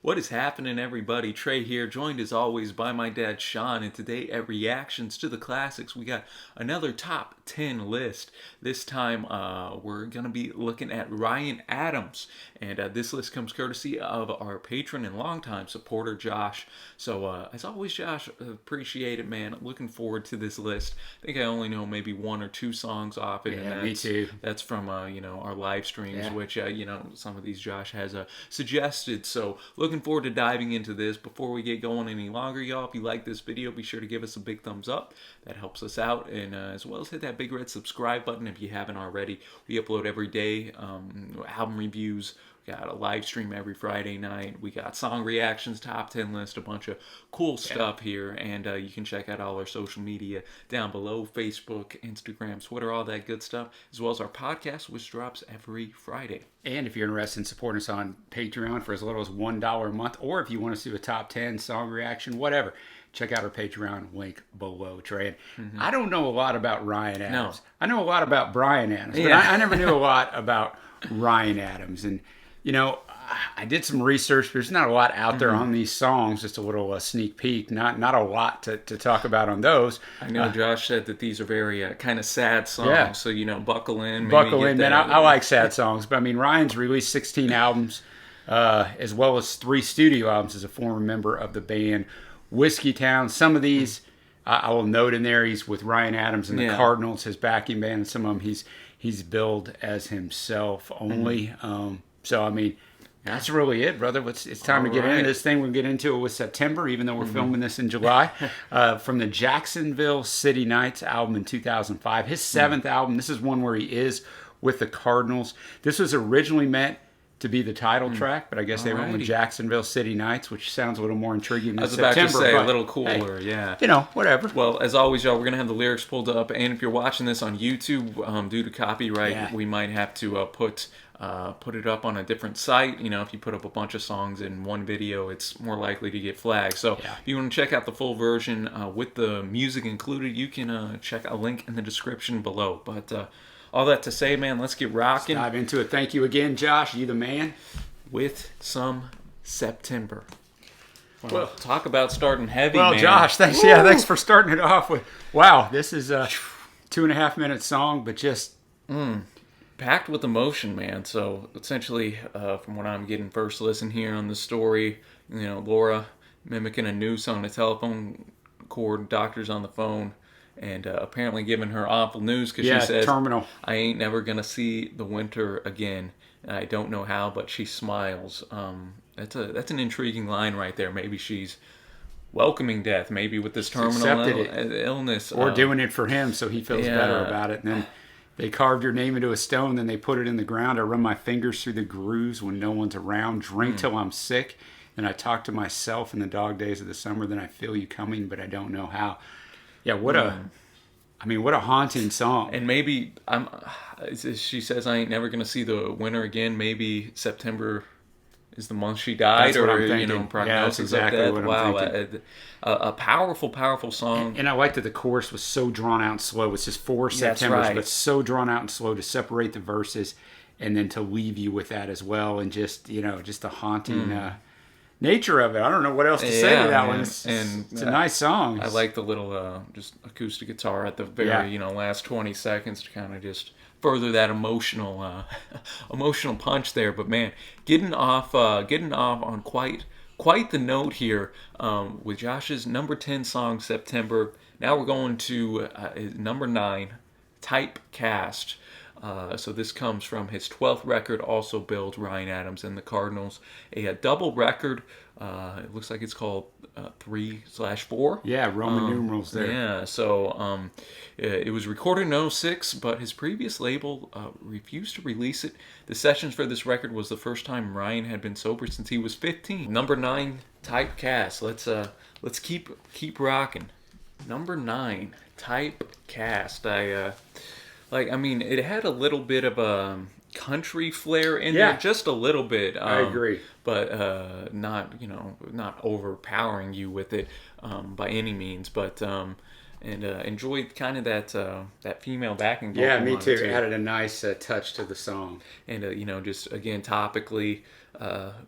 What is happening, everybody? Trey here, joined as always by my dad Sean, and today at Reactions to the Classics, we got another top 10 list. This time, we're going to be looking at Ryan Adams, and this list comes courtesy of our patron and longtime supporter, Josh. So, as always, Josh, appreciate it, man. Looking forward to this list. I think I only know maybe one or two songs off it, and me too. That's from, our live streams, which, some of these Josh has suggested. So, looking forward to diving into this. Before we get going any longer, y'all, if you like this video, be sure to give us a big thumbs up. That helps us out, and as well as hit that big red subscribe button if you haven't already. We upload every day, album reviews. We got a live stream every Friday night. We got song reactions, top 10 list, a bunch of cool stuff here. And you can check out all our social media down below, Facebook, Instagram, Twitter, all that good stuff, as well as our podcast, which drops every Friday. And if you're interested in supporting us on Patreon for as little as $1 a month, or if you want us to do a top 10 song reaction, whatever, check out our Patreon link below, Trey. I don't know a lot about Ryan Adams. No. I know a lot about Bryan Adams, but I never knew a lot about Ryan Adams. And, you know, I did some research. There's not a lot out there on these songs, just a little sneak peek. Not a lot to talk about on those. I know Josh said that these are very kind of sad songs, so, buckle in. Buckle in, man. I like sad songs. But, I mean, Ryan's released 16 albums, as well as 3 studio albums as a former member of the band Whiskey Town. Some of these, I will note in there, he's with Ryan Adams and the Cardinals, his backing band, and some of them he's billed as himself only. So, I mean, that's really it, brother. It's time to get into this thing. We'll get into it with September, even though we're filming this in July. From the Jacksonville City Nights album in 2005. His 7th album. This is one where he is with the Cardinals. This was originally meant to be the title track, but I guess they went with Jacksonville City Nights, which sounds a little more intriguing than September. I was about to say, a little cooler, whatever. Well, as always, y'all, we're going to have the lyrics pulled up, and if you're watching this on YouTube, due to copyright, we might have to put it up on a different site. If you put up a bunch of songs in one video, it's more likely to get flagged. So if you want to check out the full version with the music included, you can check a link in the description below. But all that to say, man, let's get rocking. Let's dive into it. Thank you again, Josh. You the man. With some September. Well, talk about starting heavy, man. Well, Josh, thanks. Woo! Yeah, thanks for starting it off with. Wow, this is a 2.5-minute song, but just packed with emotion, man. So essentially, from what I'm getting first listen here on the story, Laura mimicking a noose on the telephone cord, doctor's on the phone, and apparently giving her awful news because she says, terminal. I ain't never going to see the winter again. I don't know how, but she smiles. That's an intriguing line right there. Maybe she's welcoming death, maybe with this terminal illness. Or doing it for him so he feels better about it. And then they carved your name into a stone, then they put it in the ground. I run my fingers through the grooves when no one's around. Drink till I'm sick. Then I talk to myself in the dog days of the summer. Then I feel you coming, but I don't know how. Yeah, what a haunting song. And maybe she says, I ain't never gonna see the winter again. Maybe September is the month she died, that's or what I'm thinking. prognosis exactly of death. What I'm thinking. A powerful song. And I like that the chorus was so drawn out and slow. It's just 4 Septembers, but so drawn out and slow to separate the verses, and then to leave you with that as well, and just the haunting. Nature of it. I don't know what else to say to that one. It's a nice song. I like the little just acoustic guitar at the very last 20 seconds to kind of just further that emotional punch there. But man, getting off on quite the note here with Josh's number 10 song September. Now we're going to number 9, Typecast. So this comes from his 12th record, also billed Ryan Adams and the Cardinals. A double record. It looks like it's called 3/4. Yeah, Roman numerals there. Yeah, so it was recorded in 2006, but his previous label refused to release it. The sessions for this record was the first time Ryan had been sober since he was 15. Number 9, Typecast. Let's keep rocking. Number 9, Typecast. It had a little bit of a country flair in there, just a little bit. I agree, but not overpowering you with it by any means. But and enjoyed kind of that female backing vocal. Yeah, me on too. it, Added a nice touch to the song. And just again topically,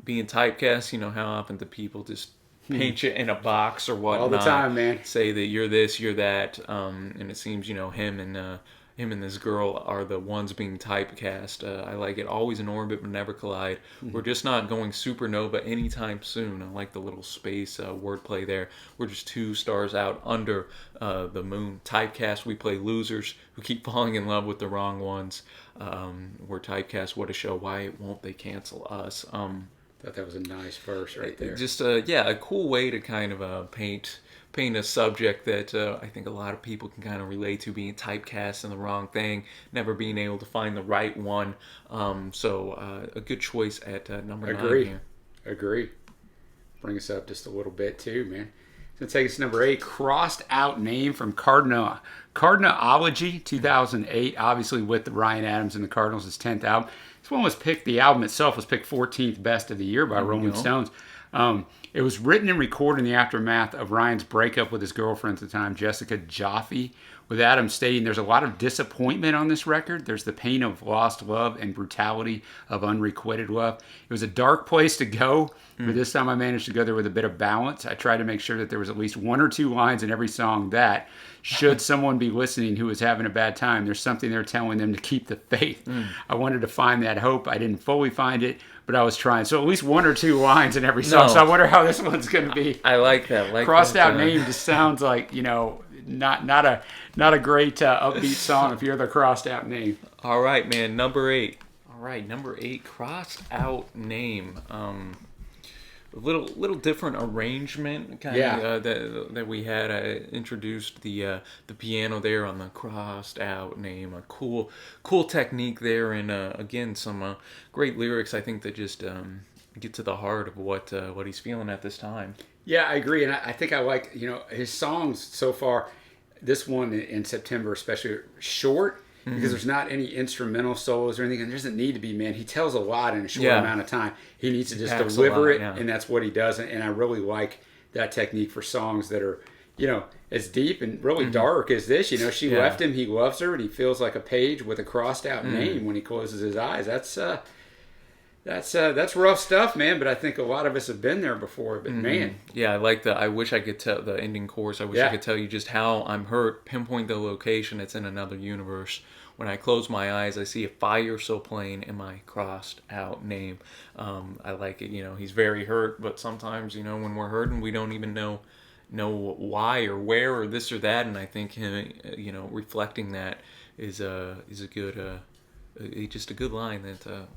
being typecast. How often do people just paint you in a box or whatnot? All the time, man. Say that you're this, you're that, and it seems him and this girl are the ones being typecast. I like it. Always in orbit, but never collide. We're just not going supernova anytime soon. I like the little space wordplay there. We're just 2 stars out under the moon. Typecast, we play losers who keep falling in love with the wrong ones. We're typecast, what a show. Why won't they cancel us? Thought that was a nice verse right there. Just a cool way to kind of paint a subject that I think a lot of people can kind of relate to, being typecast in the wrong thing, never being able to find the right one. So a good choice at number 9 here. Agree. Bring us up just a little bit too, man. So take us to number 8, Crossed Out Name from Cardinalogy 2008, obviously with the Ryan Adams and the Cardinals, his 10th album. This one was picked, the album itself was picked 14th best of the year by Rolling Stones. It was written and recorded in the aftermath of Ryan's breakup with his girlfriend at the time, Jessica Jaffe, with Adam stating there's a lot of disappointment on this record. There's the pain of lost love and brutality of unrequited love. It was a dark place to go, but this time I managed to go there with a bit of balance. I tried to make sure that there was at least 1 or 2 lines in every song that, should someone be listening who is having a bad time, there's something there telling them to keep the faith. I wanted to find that hope. I didn't fully find it, but I was trying. So at least 1 or 2 lines in every song. No. So I wonder how this one's going to be. I like that. Crossed Out Name just sounds like, not a great upbeat song if you're the Crossed Out Name. All right, man. Number 8. All right, number 8, Crossed Out Name. A little different arrangement, kind of that we had. Introduced the piano there on the Crossed Out Name. A cool technique there, and again some great lyrics. I think that just get to the heart of what he's feeling at this time. Yeah, I agree, and I think I like his songs so far. This one in September, especially short. Because there's not any instrumental solos or anything, and there doesn't need to be, man. He tells a lot in a short amount of time. He needs to just deliver it, and that's what he does. And I really like that technique for songs that are, as deep and really dark as this. She left him, he loves her, and he feels like a page with a crossed out name when he closes his eyes. That's rough stuff, man. But I think a lot of us have been there before. But man, yeah, I like the. I wish I could tell the ending chorus. I wish I could tell you just how I'm hurt. Pinpoint the location. It's in another universe. When I close my eyes, I see a fire so plain in my crossed out name. I like it. He's very hurt, but sometimes when we're hurting, we don't even know why or where or this or that. And I think him, reflecting that is a good. Just a good line that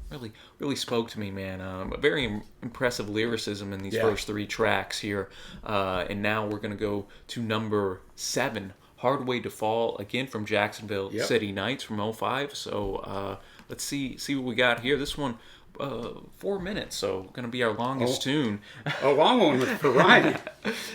really spoke to me, man. Very impressive lyricism in these first 3 tracks here. And now we're going to go to number 7, Hard Way to Fall, again from Jacksonville City Nights from 2005. So let's see what we got here. This one, 4 minutes, so going to be our longest tune. A long one for Ryan.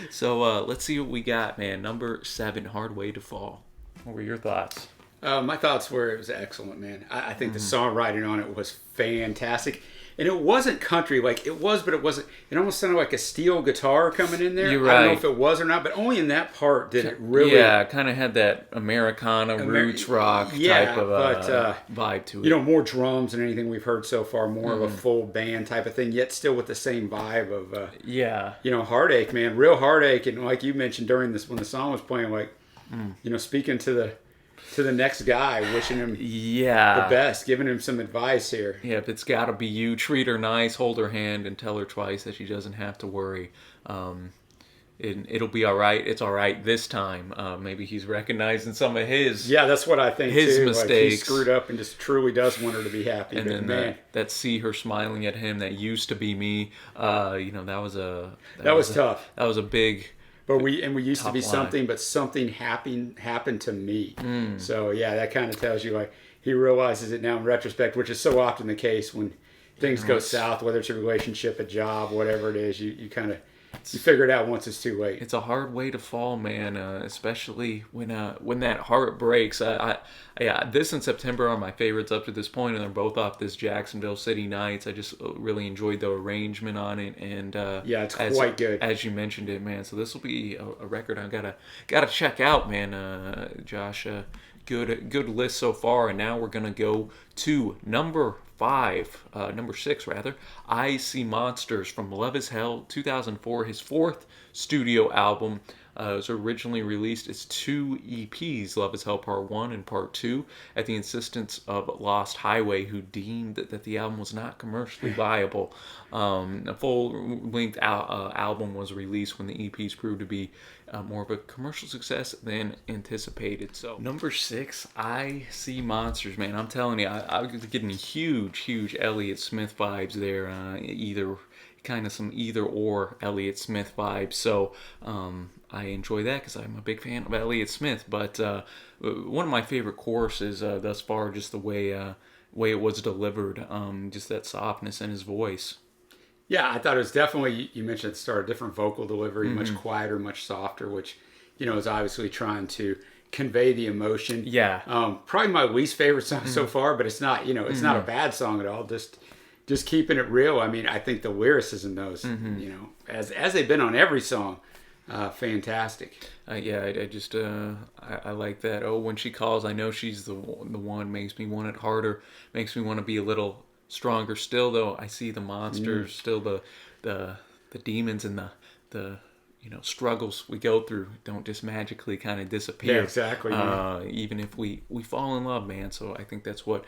So let's see what we got, man. Number 7, Hard Way to Fall. What were your thoughts? My thoughts were it was excellent, man. I think the songwriting on it was fantastic. And it wasn't country, like it was, but it wasn't. It almost sounded like a steel guitar coming in there. You're right. I don't know if it was or not, but only in that part did it really. Yeah, kind of had that Americana roots rock type of vibe to it. More drums than anything we've heard so far. More of a full band type of thing, yet still with the same vibe of heartache, man, real heartache. And like you mentioned during this, when the song was playing, like speaking to the next guy, wishing him the best, giving him some advice here. Yeah, if it's got to be you, treat her nice, hold her hand, and tell her twice that she doesn't have to worry. It'll be all right. It's all right this time. Maybe he's recognizing some of his that's what I think his too. mistakes. Like he screwed up and just truly does want her to be happy. And then that see her smiling at him, that used to be me. That was tough. That was a big. But we used to be line. something, but something happened to me. So that kind of tells you, like, he realizes it now in retrospect, which is so often the case when things go south, whether it's a relationship, a job, whatever it is. You kind of you figure it out once it's too late. It's a hard way to fall, man. Especially when that heart breaks. Yeah, this and September are my favorites up to this point, and they're both off this Jacksonville City Nights. I just really enjoyed the arrangement on it, and yeah, it's quite good, as you mentioned it, man. So this will be a record I gotta check out, man. Josh, good list so far, and now we're gonna go to number 6 rather. I See Monsters from Love Is Hell, 2004, his fourth studio album. It was originally released as 2 EPs, Love Is Hell Part 1 and Part 2, at the insistence of Lost Highway, who deemed that the album was not commercially viable. A full-length album was released when the EPs proved to be more of a commercial success than anticipated. So, number 6, I See Monsters, man. I'm telling you, I was getting huge Elliott Smith vibes there. Some either or Elliott Smith vibes. So I enjoy that because I'm a big fan of Elliott Smith. But one of my favorite choruses thus far, just the way it was delivered, just that softness in his voice. Yeah, I thought it was definitely, you mentioned at the start, a different vocal delivery, much quieter, much softer, which, is obviously trying to convey the emotion. Yeah. Probably my least favorite song so far, but it's not, it's not a bad song at all. Just keeping it real. I mean, I think the lyricism, those, as they've been on every song, fantastic. Yeah, I like that. Oh, when she calls, I know she's the one. Makes me want it harder. Makes me want to be a little stronger. Still, though, I see the monsters. Still, the demons and the struggles we go through don't just magically kind of disappear. Yeah, exactly. Even if we fall in love, man. So I think that's what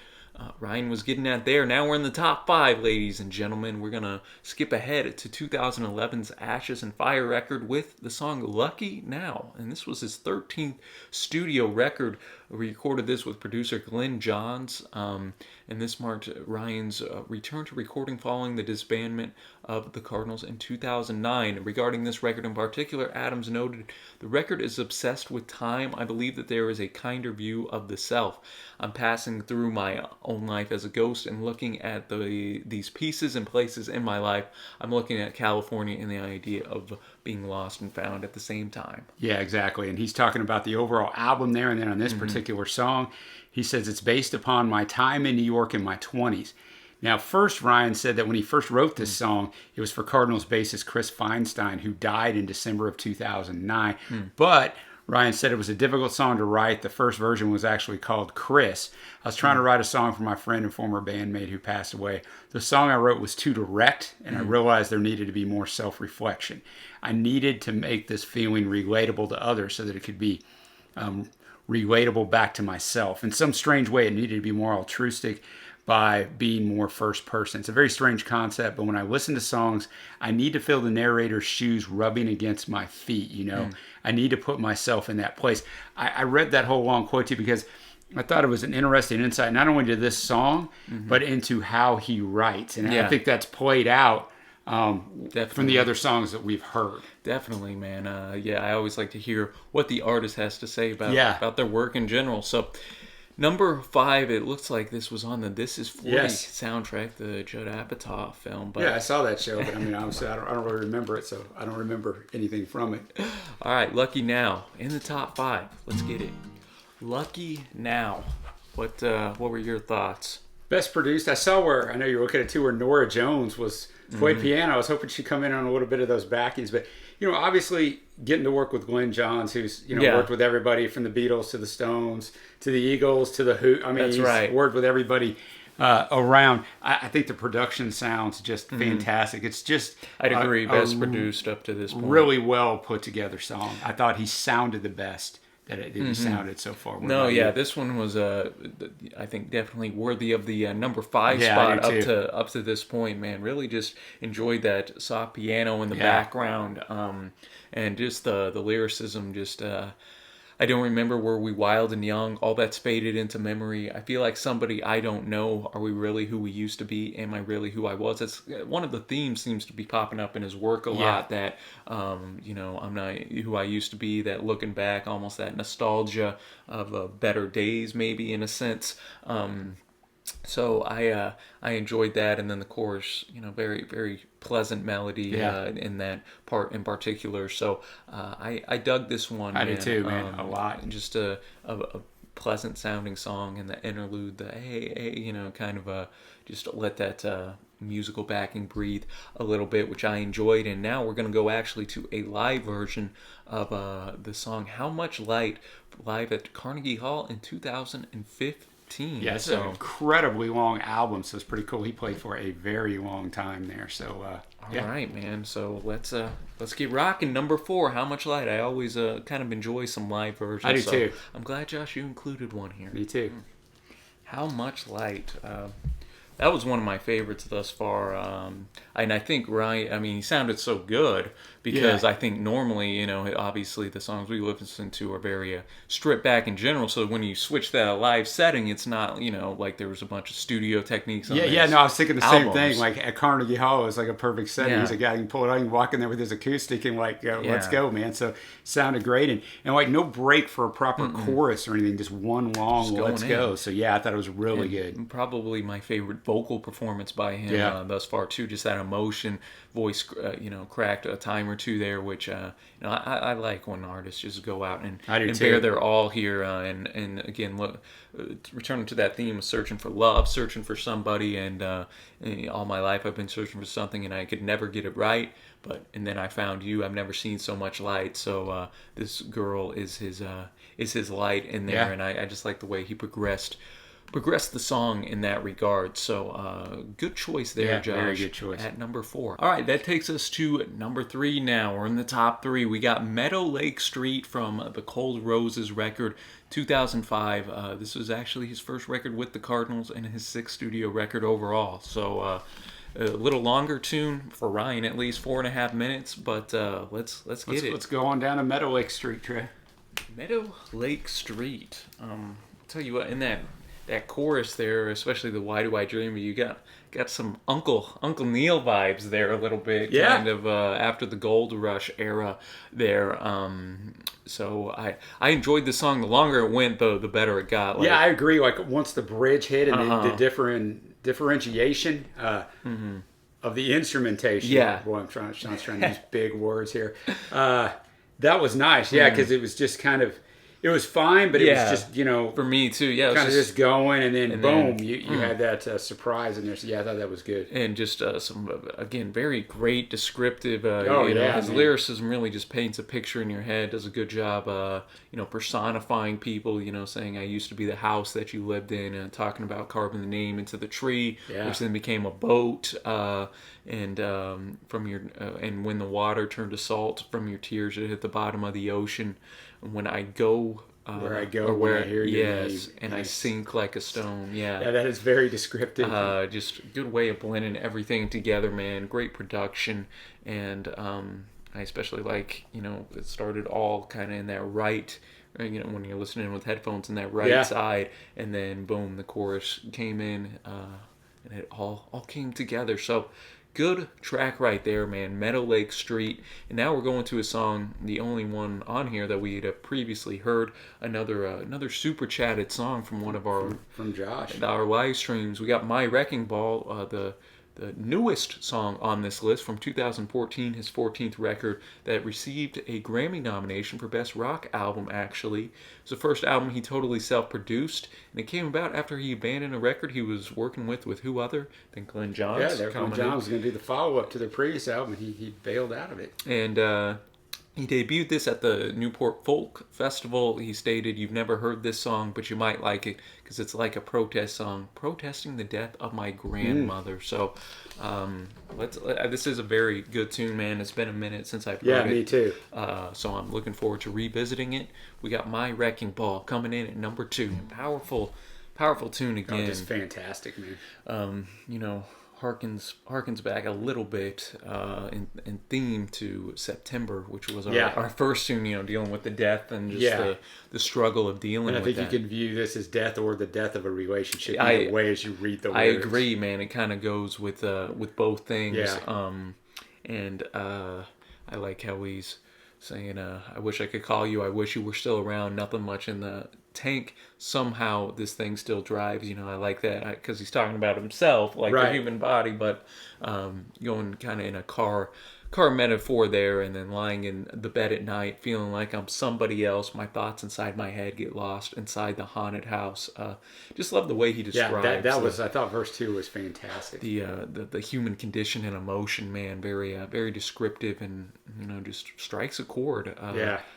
Ryan was getting at there. Now we're in the top 5, ladies and gentlemen. We're going to skip ahead to 2011's Ashes and Fire record with the song Lucky Now. And this was his 13th studio record. We recorded this with producer Glenn Johns. And this marked Ryan's return to recording following the disbandment of the Cardinals in 2009. Regarding this record in particular, Adams noted, "The record is obsessed with time. I believe that there is a kinder view of the self. I'm passing through my own life as a ghost and looking at these pieces and places in my life. I'm looking at California and the idea of being lost and found at the same time." Yeah, exactly. And he's talking about the overall album there, and then on this particular song, he says it's based upon my time in New York in my 20s. Now, first, Ryan said that when he first wrote this song, it was for Cardinals bassist Chris Feinstein, who died in December of 2009. But Ryan said it was a difficult song to write. The first version was actually called Chris. I was trying to write a song for my friend and former bandmate who passed away. The song I wrote was too direct, and I realized there needed to be more self-reflection. I needed to make this feeling relatable to others so that it could be relatable back to myself. In some strange way, it needed to be more altruistic by being more first person. It's a very strange concept, but when I listen to songs, I need to feel the narrator's shoes rubbing against my feet, I need to put myself in that place. I read that whole long quote to you because I thought it was an interesting insight, not only to this song, but into how he writes. And I think that's played out from the other songs that we've heard. Definitely, man. I always like to hear what the artist has to say about their work in general. So, number 5, it looks like this was on the This Is 40 soundtrack, the Judd Apatow film. But yeah, I saw that show, but I mean, obviously, I don't really remember it, so I don't remember anything from it. All right, Lucky Now in the top 5. Let's get it. Lucky Now. What were your thoughts? Best produced. I saw where, I know you're looking at too, where Norah Jones was played piano. I was hoping she'd come in on a little bit of those backings, but obviously getting to work with Glenn Johns, who's worked with everybody from the Beatles to the Stones to the Eagles to the Who. I mean, he's worked with everybody around. I think the production sounds just fantastic. It's just I'd agree, best produced up to this point. Really well put together song. I thought he sounded the best that he sounded so far. This one was I think definitely worthy of the number 5 spot up to this point, man. Really just enjoyed that soft piano in the background, and just the lyricism. Just I don't remember, were we wild and young? All that's faded into memory. I feel like somebody I don't know. Are we really who we used to be? Am I really who I was? That's one of the themes seems to be popping up in his work a lot. That I'm not who I used to be. That looking back, almost that nostalgia of better days, maybe in a sense. So I enjoyed that, and then the chorus, very very pleasant melody Yeah. in that part in particular. So I dug this one, I do man. too, man. A lot. Just a pleasant sounding song, and the interlude, the hey hey, kind of just let that musical backing breathe a little bit, which I enjoyed. And now we're gonna go actually to a live version of the song "How Much Light" live at Carnegie Hall in 2015. Yeah, it's an So. incredibly long album, so it's pretty cool. He played for a very long time there. So All right, man. So let's get rocking. Number 4, How Much Light. I always kind of enjoy some live versions. I do so too. I'm glad, Josh, you included one here. Me too. How Much Light. That was one of my favorites thus far. And I think Ryan, I mean, he sounded so good because Yeah. I think normally, obviously the songs we listen to are very stripped back in general. So when you switch that live setting, it's not, like there was a bunch of studio techniques on Yeah, these no, I was thinking the same albums. thing. Like at Carnegie Hall, it was like a perfect setting. Yeah. He's a guy you can pull it out, you can walk in there with his acoustic and like, let's Yeah. go, man. So sounded great, and like no break for a proper chorus or anything, just one long going let's in. go. So yeah, I thought it was really good. Probably my favorite vocal performance by him Yeah. thus far too. Just that emotion, voice, cracked a time or two there, which I like when artists just go out and I do and too. bear their all here. And again, look, returning to that theme of searching for love, searching for somebody, and all my life I've been searching for something, and I could never get it right. And then I found you. I've never seen so much light. So this girl is his light in there, Yeah. and I just like the way he progressed the song in that regard. So good choice there, Yeah, Josh. very good choice. At number 4. All right, that takes us to number 3 now. We're in the top 3. We got Meadow Lake Street from the Cold Roses record, 2005. This was actually his first record with the Cardinals and his 6th studio record overall. So a little longer tune for Ryan, at least 4.5 minutes. But let's get it. Let's go on down to Meadow Lake Street, Trey. Meadow Lake Street. I'll tell you what, in that chorus there, especially the "Why Do I Dream of You," got some Uncle Neil vibes there a little bit, Yeah. kind of after the Gold Rush era there. So I enjoyed the song. The longer it went, the better it got. Like, Yeah, I agree. Like once the bridge hit and the differentiation of the instrumentation. Yeah. Boy, I'm trying to use big words here. That was nice. Yeah, because it was just kind of, it was fine, but it Yeah. was just, for me too. Yeah, it was kind of just going, and then boom, then- you had that surprise in there. So yeah, I thought that was good. and just some again very great descriptive. Yeah, his man. lyricism really just paints a picture in your head. Does a good job, personifying people. Saying I used to be the house that you lived in, and talking about carving the name into the tree, Yeah. which then became a boat. And from your and when the water turned to salt from your tears, it hit the bottom of the ocean. When I go. Where I go or when where I hear your yes, name. and I Nice. sink like a stone. Yeah, that is very descriptive. Just good way of blending everything together, man. Great production, and I especially like it started all kind of in that right. When you're listening with headphones in that right Yeah. side, and then boom, the chorus came in, and it all came together. So good track right there, man. Meadow Lake Street. And now we're going to a song, the only one on here that we had previously heard. Another super chatted song from one of from Josh. our live streams. We got My Wrecking Ball, the newest song on this list from 2014, his 14th record that received a Grammy nomination for Best Rock Album, actually. It's the first album he totally self-produced, and it came about after he abandoned a record he was working with who other than Glenn Johns. Yeah, Glenn Johns was going to do the follow-up to their previous album, and he bailed out of it. And he debuted this at the Newport Folk Festival. He stated, "You've never heard this song, but you might like it because it's like a protest song, protesting the death of my grandmother." So, this is a very good tune, man. It's been a minute since I've heard it. Yeah, me too. So I'm looking forward to revisiting it. We got My Wrecking Ball coming in at number 2. Powerful tune Oh, again. just fantastic, man. Harkens back a little bit in theme to September, which was Yeah. our first tune, dealing with the death and just Yeah. the struggle of dealing And I with think that. you can view this as death or the death of a relationship I- either way as you read the I lyrics. agree, man. It kind of goes with both things. Yeah. And I like how he's saying, I wish I could call you. I wish you were still around. Nothing much in the tank. Somehow this thing still drives. I like that because he's talking about himself, like the Right. human body, but going kind of in a car metaphor there, and then lying in the bed at night feeling like I'm somebody else. My thoughts inside my head get lost inside the haunted house. Just love the way he describes that was, I thought verse 2 was fantastic. the human condition and emotion, man. Very descriptive, and just strikes a chord.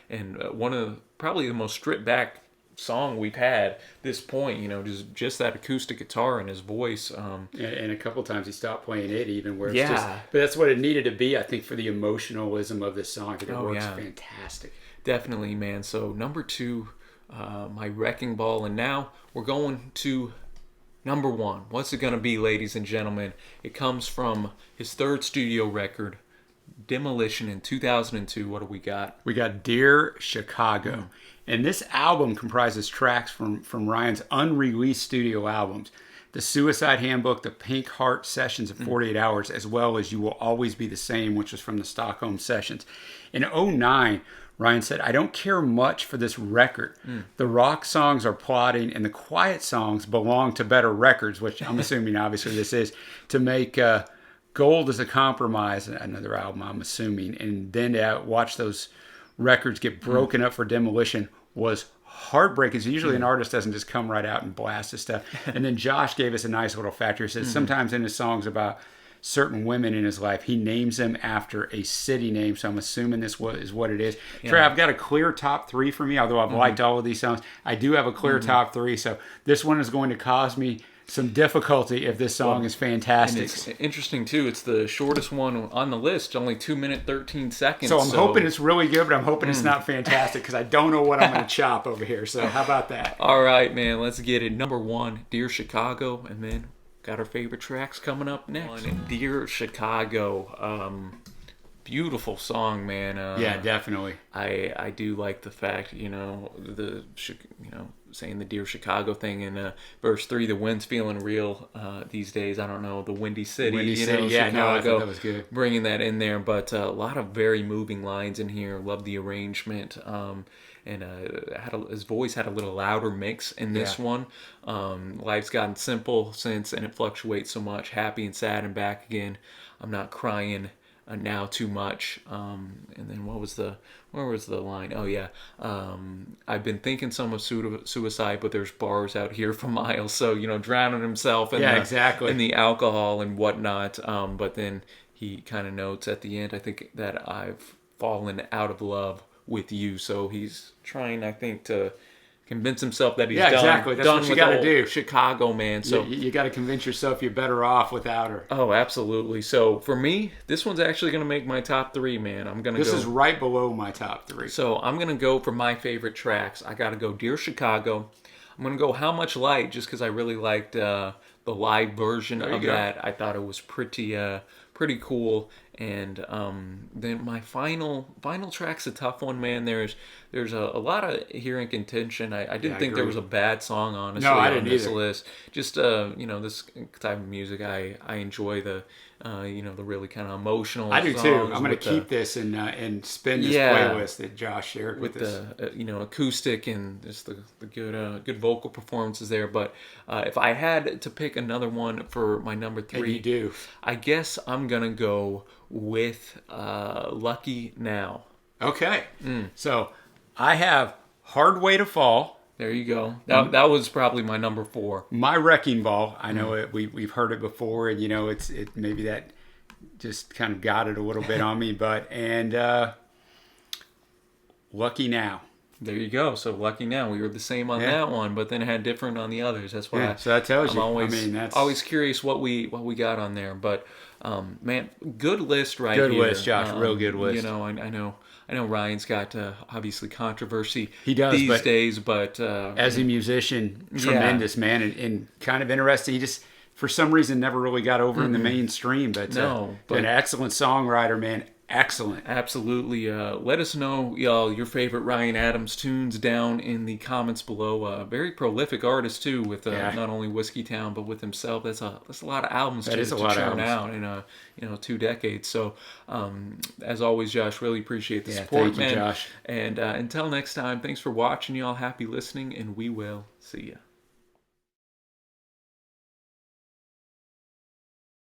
And one of probably the most stripped back song we've had this point, just that acoustic guitar and his voice. And a couple times he stopped playing it, even where it's Yeah. just. But that's what it needed to be, I think, for the emotionalism of this song. I think it works yeah. fantastic. Definitely, man. So number 2, my wrecking ball, and now we're going to number 1. What's it gonna be, ladies and gentlemen? It comes from his 3rd studio record, Demolition, in 2002. What do we got? We got Dear Chicago. And this album comprises tracks from Ryan's unreleased studio albums, The Suicide Handbook, The Pink Heart Sessions of 48 Hours, as well as You Will Always Be the Same, which was from the Stockholm Sessions. In 2009, Ryan said, I don't care much for this record. The rock songs are plotting and the quiet songs belong to better records, which I'm assuming obviously this is, to make Gold as a Compromise, another album I'm assuming, and then to watch those records get broken up for Demolition was heartbreaking. So usually an artist doesn't just come right out and blast his stuff. And then Josh gave us a nice little factor. He says sometimes in his songs about certain women in his life, he names them after a city name. So I'm assuming this is what it is. Yeah. Trey, I've got a clear top 3 for me, although I've liked all of these songs. I do have a clear top 3. So this one is going to cause me some difficulty if this song is fantastic. And it's interesting too. It's the shortest one on the list, only 2 minutes 13 seconds. So I'm hoping it's really good, but I'm hoping it's not fantastic because I don't know what I'm going to chop over here. So how about that? All right, man. Let's get it. Number 1, Dear Chicago, and then got our favorite tracks coming up next. Dear Chicago. Beautiful song, man. Yeah, definitely. I do like the fact, saying the Dear Chicago thing in verse 3. The wind's feeling real these days. I don't know, the Windy City. Yeah, Chicago, no, I thought that was good. Bringing that in there, but a lot of very moving lines in here. Love the arrangement. And his voice had a little louder mix in this one. Life's gotten simple since, and it fluctuates so much. Happy and sad and back again. I'm not crying now too much. And then where was the line? Oh yeah, I've been thinking some of suicide, but there's bars out here for miles. So drowning himself in in the alcohol and whatnot. But then he kind of notes at the end, I think, that I've fallen out of love with you. So he's trying, I think, to convince himself that he's done. Exactly. That's what you got to do. Chicago, man. So you got to convince yourself you're better off without her. Oh, absolutely. So for me, this one's actually going to make my top 3, man. This is right below my top 3. So I'm going to go for my favorite tracks. I got to go Dear Chicago. I'm going to go How Much Light, just because I really liked the live version of that. I thought it was pretty cool. And then my final track's a tough one, man. There's a lot of here in contention. I didn't think there was a bad song, honestly, on this list. Just this type of music, I enjoy the the really kind of emotional. I do too. I'm going to keep this and spin this playlist that Josh shared with us. The acoustic and just the good vocal performances there. But if I had to pick another one for my number 3, and you do, I guess I'm gonna go with Lucky Now. Okay. So I have Hard Way to Fall. There you go. That was probably my number 4. My Wrecking Ball. I know we've heard it before, and it maybe that just kind of got it a little bit on me, but Lucky Now. There you go. So Lucky Now. We were the same on that one, but then had different on the others. That's why. So that tells I'm that's always curious what we got on there. But man, good list here. Good list, Josh. Real good list. I know Ryan's got obviously controversy. He does these days, but as a musician, tremendous man, and kind of interesting. He just for some reason never really got over in the mainstream, but an excellent songwriter, man. Excellent. Absolutely. Let us know, y'all, your favorite Ryan Adams tunes down in the comments below. Very prolific artist too, with not only Whiskey Town but with himself. That's a lot of albums That is a to lot of churn albums. out in 2 decades. So, as always, Josh, really appreciate the Yeah, support, thank you, man. Josh. And until next time, thanks for watching, y'all. Happy listening, and we will see ya.